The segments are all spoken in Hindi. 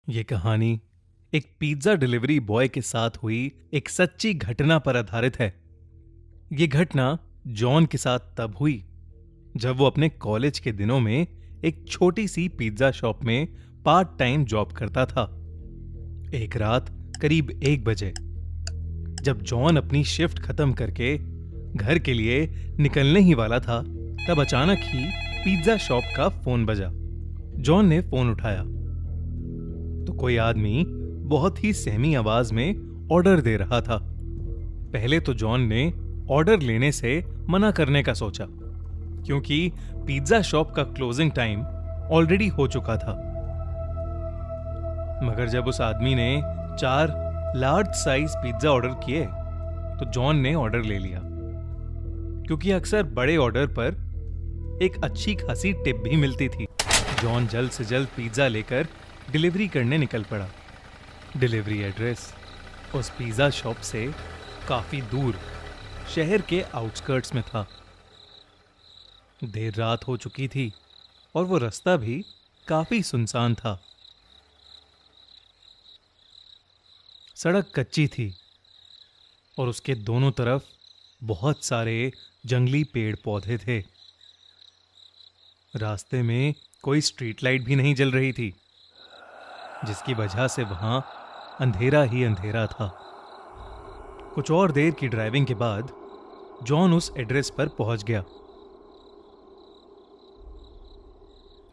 ये कहानी एक पिज्जा डिलीवरी बॉय के साथ हुई एक सच्ची घटना पर आधारित है। ये घटना जॉन के साथ तब हुई जब वो अपने कॉलेज के दिनों में एक छोटी सी पिज्जा शॉप में पार्ट टाइम जॉब करता था। एक रात करीब 1 बजे जब जॉन अपनी शिफ्ट खत्म करके घर के लिए निकलने ही वाला था, तब अचानक ही पिज्जा शॉप का फोन बजा। जॉन ने फोन उठाया तो कोई आदमी बहुत ही सहमी आवाज में ऑर्डर दे रहा था। पहले तो जॉन ने ऑर्डर लेने से मना करने का सोचा, क्योंकि पिज्जा शॉप का क्लोजिंग टाइम ऑलरेडी हो चुका था। मगर जब उस आदमी ने 4 लार्ज साइज पिज्जा ऑर्डर किए तो जॉन ने ऑर्डर ले लिया, क्योंकि अक्सर बड़े ऑर्डर पर एक अच्छी खासी टिप भी मिलती थी। जॉन जल्द से जल्द पिज्जा लेकर डिलीवरी करने निकल पड़ा। डिलीवरी एड्रेस उस पिज्जा शॉप से काफी दूर शहर के आउटस्कर्ट्स में था। देर रात हो चुकी थी और वो रास्ता भी काफी सुनसान था। सड़क कच्ची थी और उसके दोनों तरफ बहुत सारे जंगली पेड़ पौधे थे। रास्ते में कोई स्ट्रीट लाइट भी नहीं जल रही थी, जिसकी वजह से वहां अंधेरा ही अंधेरा था। कुछ और देर की ड्राइविंग के बाद जॉन उस एड्रेस पर पहुंच गया।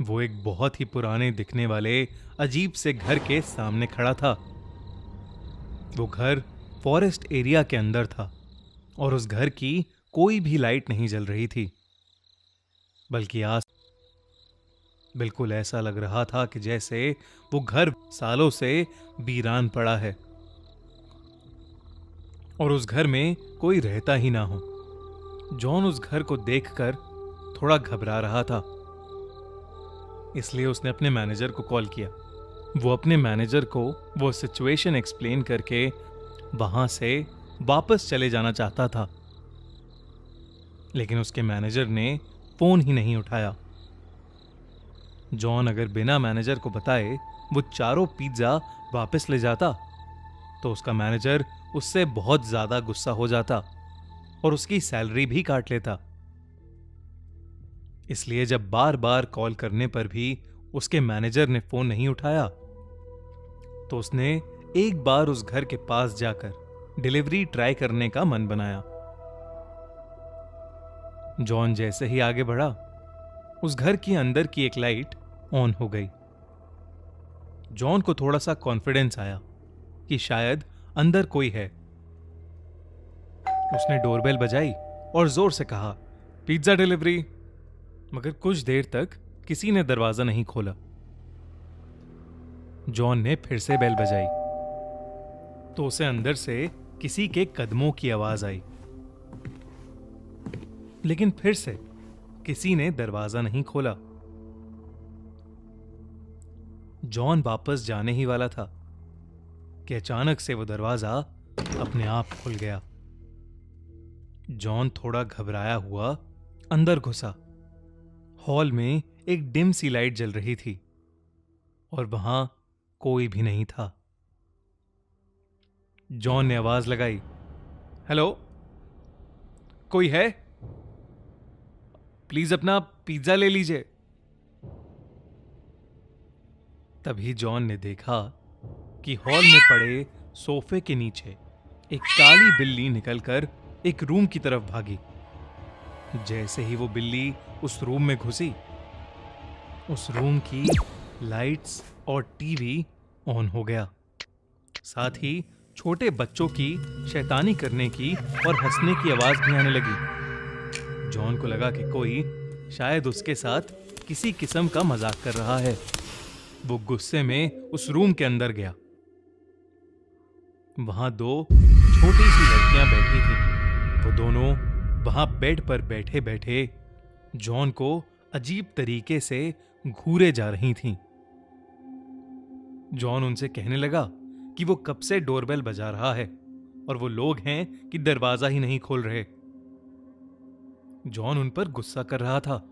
वो एक बहुत ही पुराने दिखने वाले अजीब से घर के सामने खड़ा था। वो घर फॉरेस्ट एरिया के अंदर था और उस घर की कोई भी लाइट नहीं जल रही थी, बल्कि आज बिल्कुल ऐसा लग रहा था कि जैसे वो घर सालों से वीरान पड़ा है और उस घर में कोई रहता ही ना हो। जॉन उस घर को देखकर थोड़ा घबरा रहा था, इसलिए उसने अपने मैनेजर को कॉल किया। वो अपने मैनेजर को वो सिचुएशन एक्सप्लेन करके वहां से वापस चले जाना चाहता था, लेकिन उसके मैनेजर ने फोन ही नहीं उठाया। जॉन अगर बिना मैनेजर को बताए वो चारों पिज्जा वापस ले जाता तो उसका मैनेजर उससे बहुत ज्यादा गुस्सा हो जाता और उसकी सैलरी भी काट लेता। इसलिए जब बार बार कॉल करने पर भी उसके मैनेजर ने फोन नहीं उठाया तो उसने एक बार उस घर के पास जाकर डिलीवरी ट्राई करने का मन बनाया। जॉन जैसे ही आगे बढ़ा, उस घर के अंदर की एक लाइट ऑन हो गई। जॉन को थोड़ा सा कॉन्फिडेंस आया कि शायद अंदर कोई है। उसने डोरबेल बजाई और जोर से कहा, पिज्जा डिलीवरी। मगर कुछ देर तक किसी ने दरवाजा नहीं खोला। जॉन ने फिर से बेल बजाई तो उसे अंदर से किसी के कदमों की आवाज आई, लेकिन फिर से किसी ने दरवाजा नहीं खोला। जॉन वापस जाने ही वाला था कि अचानक से वो दरवाजा अपने आप खुल गया। जॉन थोड़ा घबराया हुआ अंदर घुसा। हॉल में एक डिम सी लाइट जल रही थी और वहां कोई भी नहीं था। जॉन ने आवाज लगाई, हेलो, कोई है? प्लीज अपना पिज्जा ले लीजिए। तभी जॉन ने देखा कि हॉल में पड़े सोफे के नीचे एक काली बिल्ली निकलकर एक रूम की तरफ भागी। जैसे ही वो बिल्ली उस रूम में घुसी, उस रूम की लाइट्स और टीवी ऑन हो गया। साथ ही छोटे बच्चों की शैतानी करने की और हंसने की आवाज भी आने लगी। जॉन को लगा कि कोई शायद उसके साथ किसी किस्म का मजाक कर रहा है। वो गुस्से में उस रूम के अंदर गया। वहां 2 छोटी सी लड़कियां बैठी थीं। वो दोनों वहां बेड पर बैठे बैठे जॉन को अजीब तरीके से घूरे जा रही थीं। जॉन उनसे कहने लगा कि वो कब से डोरबेल बजा रहा है और वो लोग हैं कि दरवाजा ही नहीं खोल रहे। जॉन उन पर गुस्सा कर रहा था,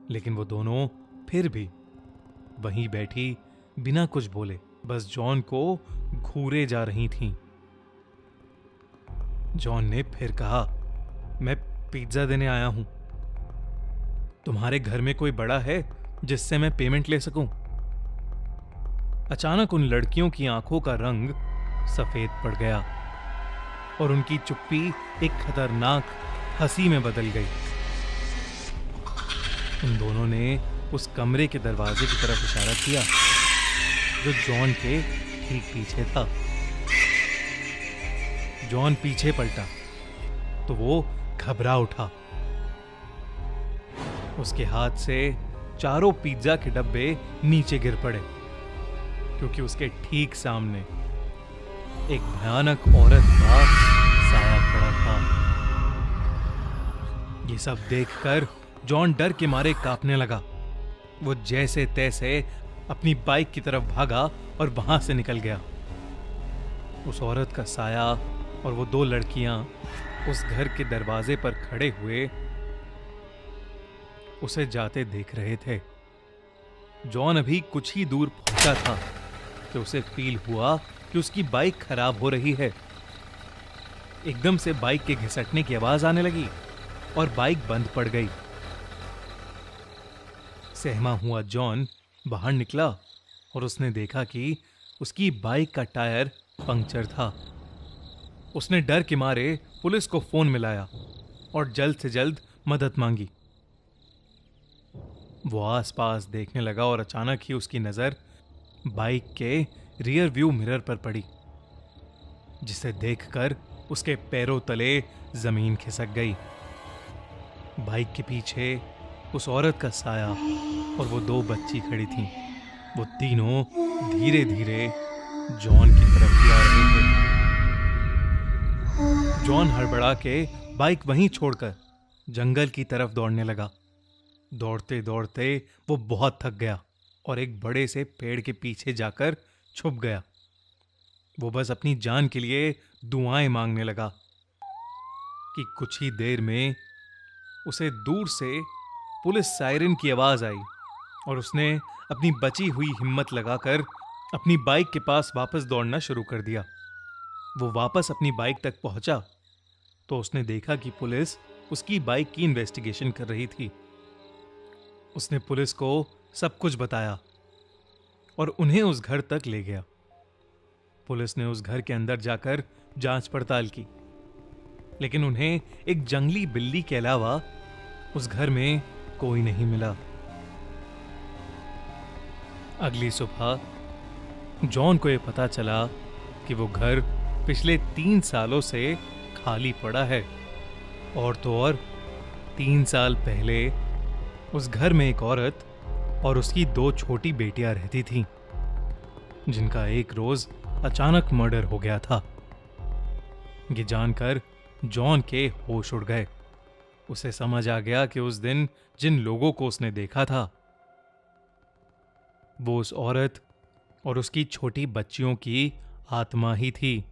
लेकिन वो दोनों फिर भी वहीं बैठी बिना कुछ बोले बस जॉन को घूरे जा रही थीं। जॉन ने फिर कहा, मैं पिज्जा देने आया हूं। तुम्हारे घर में कोई बड़ा है जिससे मैं पेमेंट ले सकूं? अचानक उन लड़कियों की आंखों का रंग सफेद पड़ गया और उनकी चुप्पी एक खतरनाक हंसी में बदल गई। उन दोनों ने उस कमरे के दरवाजे की तरफ इशारा किया जो जॉन के ठीक पीछे था। जॉन पीछे पलटा तो वो घबरा उठा। उसके हाथ से चारों पिज्जा के डब्बे नीचे गिर पड़े क्योंकि उसके ठीक सामने एक भयानक औरत का साया खड़ा था। ये सब देखकर जॉन डर के मारे कांपने लगा। वो जैसे तैसे अपनी बाइक की तरफ भागा और वहां से निकल गया। उस औरत का साया और वो दो लड़कियां उस घर के दरवाजे पर खड़े हुए उसे जाते देख रहे थे। जॉन अभी कुछ ही दूर पहुंचा था कि उसे फील हुआ कि उसकी बाइक खराब हो रही है। एकदम से बाइक के घिसटने की आवाज आने लगी और बाइक बंद पड़ गई। सहमा हुआ जॉन बाहर निकला और उसने देखा कि उसकी बाइक का टायर पंक्चर था। उसने डर के मारे पुलिस को फोन मिलाया और जल्द से जल्द मदद मांगी। वो आसपास देखने लगा और अचानक ही उसकी नजर बाइक के रियर व्यू मिरर पर पड़ी, जिसे देखकर उसके पैरों तले जमीन खिसक गई। बाइक के पीछे उस औरत का साया और वो दो बच्ची खड़ी थीं। वो तीनों धीरे धीरे जॉन की तरफ ही आ रहे थे। जॉन हड़बड़ा के बाइक वहीं छोड़कर जंगल की तरफ दौड़ने लगा। दौड़ते दौड़ते वो बहुत थक गया और एक बड़े से पेड़ के पीछे जाकर छुप गया। वो बस अपनी जान के लिए दुआएं मांगने लगा कि कुछ ही देर में उसे दूर से पुलिस सायरन की आवाज आई और उसने अपनी बची हुई हिम्मत लगाकर अपनी बाइक के पास वापस दौड़ना शुरू कर दिया। वो वापस अपनी बाइक तक पहुंचा तो उसने देखा कि पुलिस उसकी बाइक की इन्वेस्टिगेशन कर रही थी। उसने पुलिस को सब कुछ बताया और उन्हें उस घर तक ले गया। पुलिस ने उस घर के अंदर जाकर जांच पड़ताल की, लेकिन उन्हें एक जंगली बिल्ली के अलावा उस घर में कोई नहीं मिला। अगली सुबह जॉन को यह पता चला कि वो घर पिछले 3 सालों से खाली पड़ा है। और तो और 3 साल पहले उस घर में एक औरत और उसकी 2 छोटी बेटियां रहती थीं, जिनका एक रोज अचानक मर्डर हो गया था। ये जानकर जॉन के होश उड़ गए। उसे समझ आ गया कि उस दिन जिन लोगों को उसने देखा था वो उस औरत और उसकी छोटी बच्चियों की आत्मा ही थी।